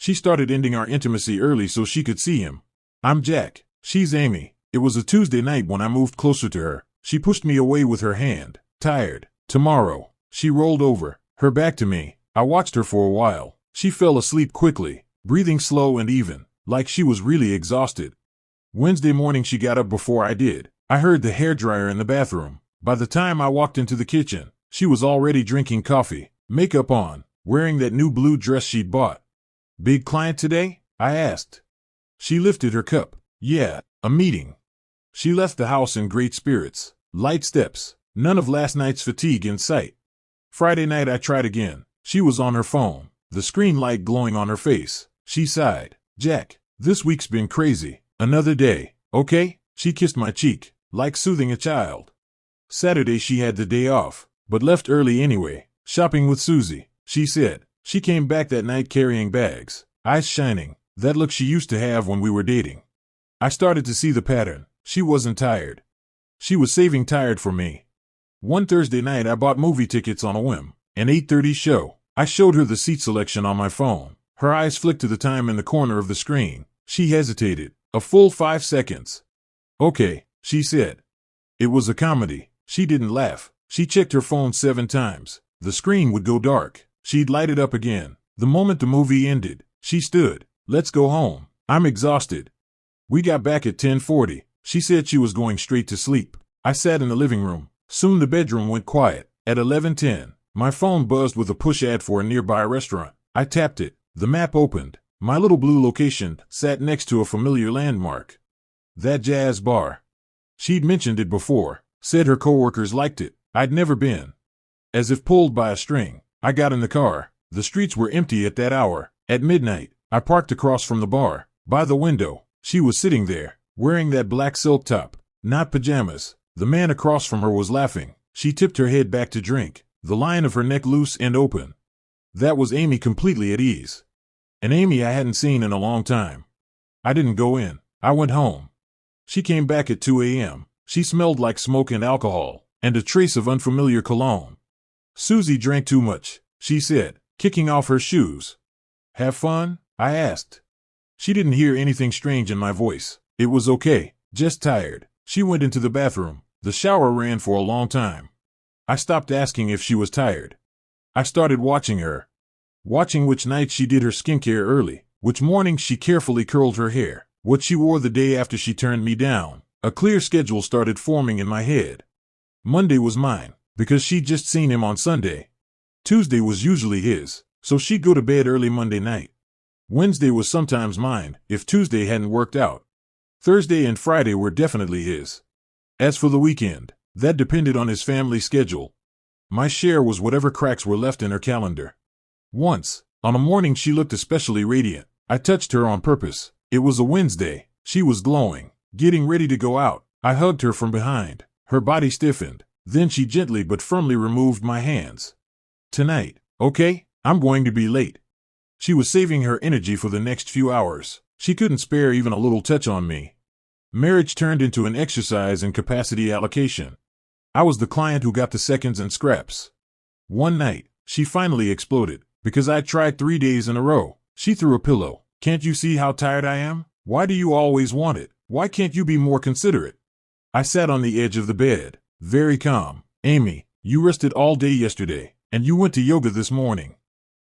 She started ending our intimacy early so she could see him. I'm Jack. She's Amy. It was a Tuesday night when I moved closer to her. She pushed me away with her hand. Tired. Tomorrow. She rolled over, her back to me. I watched her for a while. She fell asleep quickly, breathing slow and even, like she was really exhausted. Wednesday morning she got up before I did. I heard the hairdryer in the bathroom. By the time I walked into the kitchen, she was already drinking coffee, makeup on, wearing that new blue dress she'd bought. Big client today? I asked. She lifted her cup. Yeah, a meeting. She left the house in great spirits, light steps, none of last night's fatigue in sight. Friday night I tried again. She was on her phone, the screen light glowing on her face. She sighed. Jack, this week's been crazy. Another day, okay? She kissed my cheek, like soothing a child. Saturday she had the day off, but left early anyway, shopping with Susie, she said. She came back that night carrying bags, eyes shining, that look she used to have when we were dating. I started to see the pattern. She wasn't tired. She was saving tired for me. One Thursday night I bought movie tickets on a whim, an 8:30 show. I showed her the seat selection on my phone. Her eyes flicked to the time in the corner of the screen. She hesitated, a full 5 seconds. Okay, she said. It was a comedy. She didn't laugh. She checked her phone 7 times. The screen would go dark. She'd light it up again. The moment the movie ended, she stood. Let's go home. I'm exhausted. We got back at 10:40. She said she was going straight to sleep. I sat in the living room. Soon the bedroom went quiet. At 11:10, my phone buzzed with a push ad for a nearby restaurant. I tapped it. The map opened. My little blue location sat next to a familiar landmark. That jazz bar. She'd mentioned it before, said her coworkers liked it. I'd never been. As if pulled by a string, I got in the car. The streets were empty at that hour. At midnight, I parked across from the bar. By the window, she was sitting there, wearing that black silk top, not pajamas. The man across from her was laughing. She tipped her head back to drink, the line of her neck loose and open. That was Amy completely at ease. An Amy I hadn't seen in a long time. I didn't go in. I went home. She came back at 2 a.m. She smelled like smoke and alcohol, and a trace of unfamiliar cologne. Susie drank too much, she said, kicking off her shoes. Have fun? I asked. She didn't hear anything strange in my voice. It was okay, just tired. She went into the bathroom. The shower ran for a long time. I stopped asking if she was tired. I started watching her. Watching which nights she did her skincare early, which mornings she carefully curled her hair, what she wore the day after she turned me down. A clear schedule started forming in my head. Monday was mine, because she'd just seen him on Sunday. Tuesday was usually his, so she'd go to bed early Monday night. Wednesday was sometimes mine, if Tuesday hadn't worked out. Thursday and Friday were definitely his. As for the weekend, that depended on his family schedule. My share was whatever cracks were left in her calendar. Once, on a morning she looked especially radiant. I touched her on purpose. It was a Wednesday. She was glowing, getting ready to go out. I hugged her from behind. Her body stiffened. Then she gently but firmly removed my hands. Tonight, okay? I'm going to be late. She was saving her energy for the next few hours. She couldn't spare even a little touch on me. Marriage turned into an exercise in capacity allocation. I was the client who got the seconds and scraps. One night, she finally exploded, because I tried 3 days in a row. She threw a pillow. Can't you see how tired I am? Why do you always want it? Why can't you be more considerate? I sat on the edge of the bed, very calm. Amy, you rested all day yesterday, and you went to yoga this morning.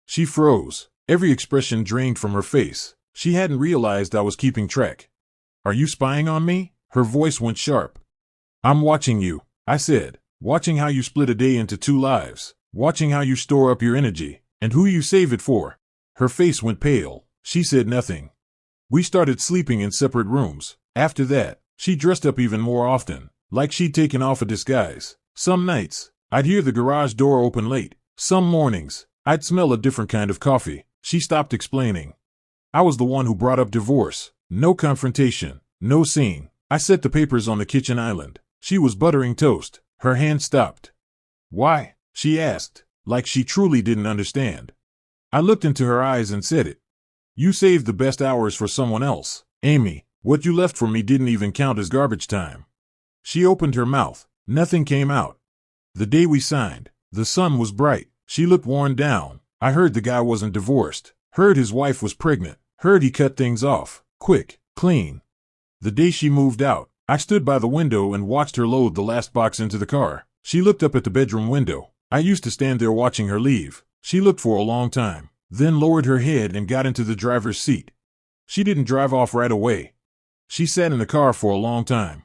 She froze. Every expression drained from her face. She hadn't realized I was keeping track. Are you spying on me? Her voice went sharp. I'm watching you, I said, watching how you split a day into 2 lives, watching how you store up your energy, and who you save it for. Her face went pale. She said nothing. We started sleeping in separate rooms. After that, she dressed up even more often, like she'd taken off a disguise. Some nights, I'd hear the garage door open late. Some mornings, I'd smell a different kind of coffee. She stopped explaining. I was the one who brought up divorce. No confrontation, no scene. I set the papers on the kitchen island. She was buttering toast. Her hand stopped. Why? She asked, like she truly didn't understand. I looked into her eyes and said it. You saved the best hours for someone else. Amy, what you left for me didn't even count as garbage time. She opened her mouth. Nothing came out. The day we signed, the sun was bright. She looked worn down. I heard the guy wasn't divorced. Heard his wife was pregnant. Heard he cut things off. Quick, clean. The day she moved out, I stood by the window and watched her load the last box into the car. She looked up at the bedroom window. I used to stand there watching her leave. She looked for a long time, then lowered her head and got into the driver's seat. She didn't drive off right away. She sat in the car for a long time.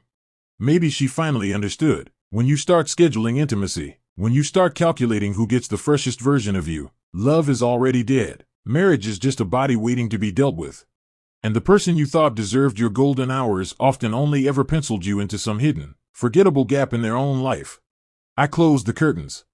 Maybe she finally understood. When you start scheduling intimacy, when you start calculating who gets the freshest version of you, love is already dead. Marriage is just a body waiting to be dealt with. And the person you thought deserved your golden hours often only ever penciled you into some hidden, forgettable gap in their own life. I closed the curtains.